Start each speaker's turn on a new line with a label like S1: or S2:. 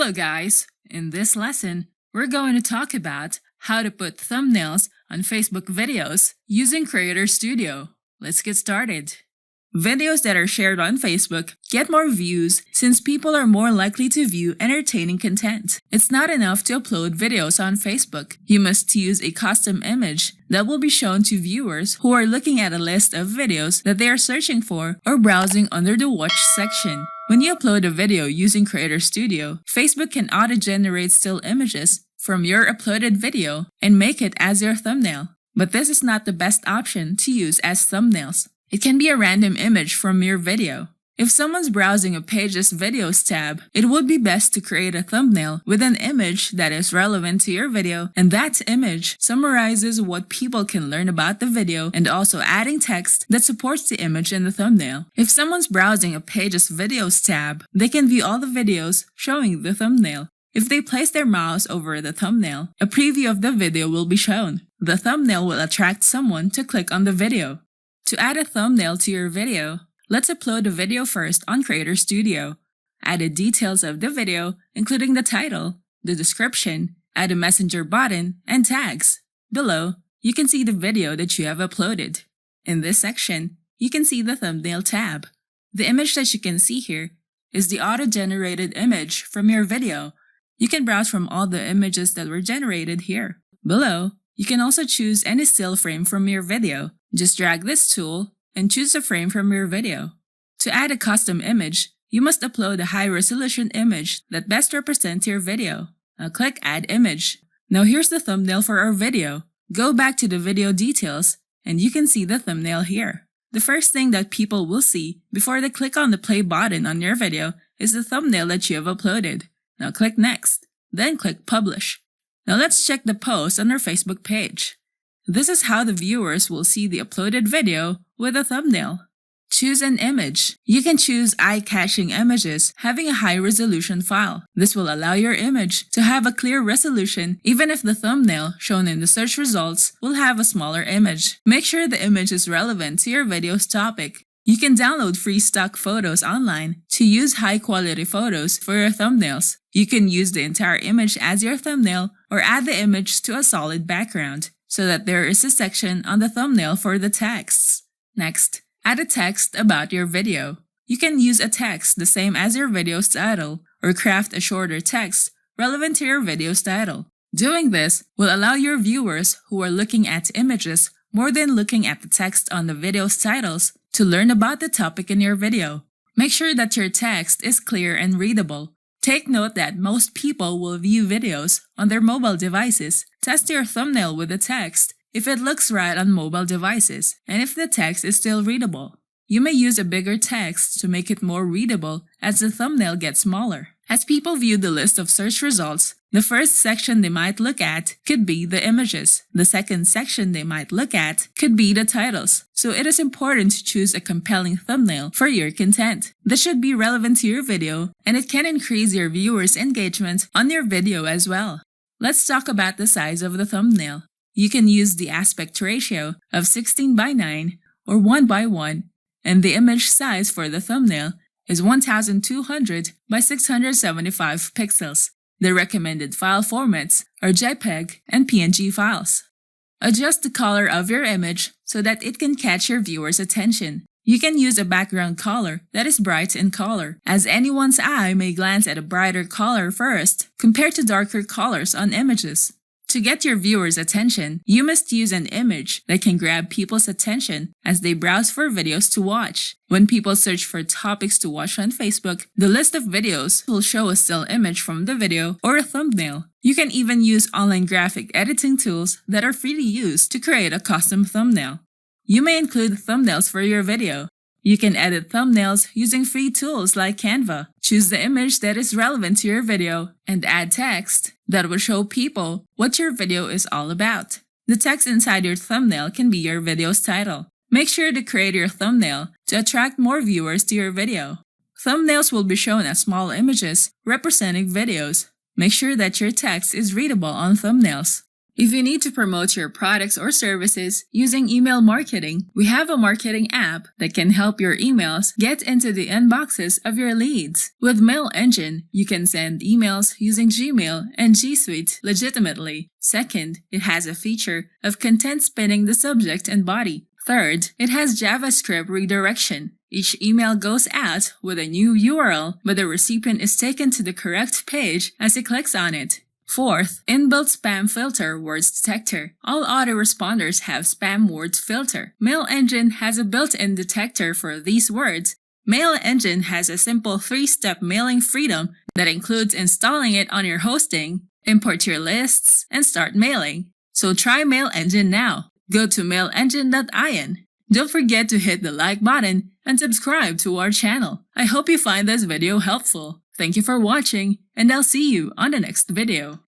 S1: Hello guys! In this lesson, we're going to talk about how to put thumbnails on Facebook videos using Creator Studio. Let's get started. Videos that are shared on Facebook get more views since people are more likely to view entertaining content. It's not enough to upload videos on Facebook. You must use a custom image that will be shown to viewers who are looking at a list of videos that they are searching for or browsing under the Watch section. When you upload a video using Creator Studio, Facebook can auto-generate still images from your uploaded video and make it as your thumbnail. But this is not the best option to use as thumbnails. It can be a random image from your video. If someone's browsing a Pages Videos tab, it would be best to create a thumbnail with an image that is relevant to your video, and that image summarizes what people can learn about the video and also adding text that supports the image in the thumbnail. If someone's browsing a Pages Videos tab, they can view all the videos showing the thumbnail. If they place their mouse over the thumbnail, a preview of the video will be shown. The thumbnail will attract someone to click on the video. To add a thumbnail to your video, let's upload the video first on Creator Studio. Add the details of the video, including the title, the description, add a messenger button, and tags. Below, you can see the video that you have uploaded. In this section, you can see the thumbnail tab. The image that you can see here is the auto-generated image from your video. You can browse from all the images that were generated here. Below, you can also choose any still frame from your video. Just drag this tool and choose a frame from your video. To add a custom image, you must upload a high-resolution image that best represents your video. Now click Add Image. Now here's the thumbnail for our video. Go back to the video details and you can see the thumbnail here. The first thing that people will see before they click on the play button on your video is the thumbnail that you have uploaded. Now click Next, then click Publish. Now let's check the post on our Facebook page. This is how the viewers will see the uploaded video with a thumbnail. Choose an image. You can choose eye-catching images having a high-resolution file. This will allow your image to have a clear resolution even if the thumbnail shown in the search results will have a smaller image. Make sure the image is relevant to your video's topic. You can download free stock photos online to use high-quality photos for your thumbnails. You can use the entire image as your thumbnail or add the image to a solid background, so that there is a section on the thumbnail for the texts. Next, add a text about your video. You can use a text the same as your video's title or craft a shorter text relevant to your video's title. Doing this will allow your viewers who are looking at images more than looking at the text on the video's titles to learn about the topic in your video. Make sure that your text is clear and readable. Take note that most people will view videos on their mobile devices. Test your thumbnail with the text if it looks right on mobile devices and if the text is still readable. You may use a bigger text to make it more readable as the thumbnail gets smaller. As people view the list of search results, the first section they might look at could be the images. The second section they might look at could be the titles. So it is important to choose a compelling thumbnail for your content. This should be relevant to your video and it can increase your viewers' engagement on your video as well. Let's talk about the size of the thumbnail. You can use the aspect ratio of 16:9 or 1:1, and the image size for the thumbnail is 1200 by 675 pixels. The recommended file formats are JPEG and PNG files. Adjust the color of your image so that it can catch your viewers' attention. You can use a background color that is bright in color, as anyone's eye may glance at a brighter color first compared to darker colors on images. To get your viewers' attention, you must use an image that can grab people's attention as they browse for videos to watch. When people search for topics to watch on Facebook, the list of videos will show a still image from the video or a thumbnail. You can even use online graphic editing tools that are free to use to create a custom thumbnail. You may include thumbnails for your video. You can edit thumbnails using free tools like Canva. Choose the image that is relevant to your video and add text that will show people what your video is all about. The text inside your thumbnail can be your video's title. Make sure to create your thumbnail to attract more viewers to your video. Thumbnails will be shown as small images representing videos. Make sure that your text is readable on thumbnails. If you need to promote your products or services using email marketing, we have a marketing app that can help your emails get into the inboxes of your leads. With Mail Engine, you can send emails using Gmail and G Suite legitimately. Second, it has a feature of content spinning the subject and body. Third, it has JavaScript redirection. Each email goes out with a new URL, but the recipient is taken to the correct page as he clicks on it. Fourth, inbuilt spam filter words detector. All autoresponders have spam words filter. Mail Engine has a built-in detector for these words. Mail Engine has a simple 3-step mailing freedom that includes installing it on your hosting, import your lists, and start mailing. So try Mail Engine now. Go to mailengine.in. Don't forget to hit the like button and subscribe to our channel. I hope you find this video helpful. Thank you for watching, and I'll see you on the next video.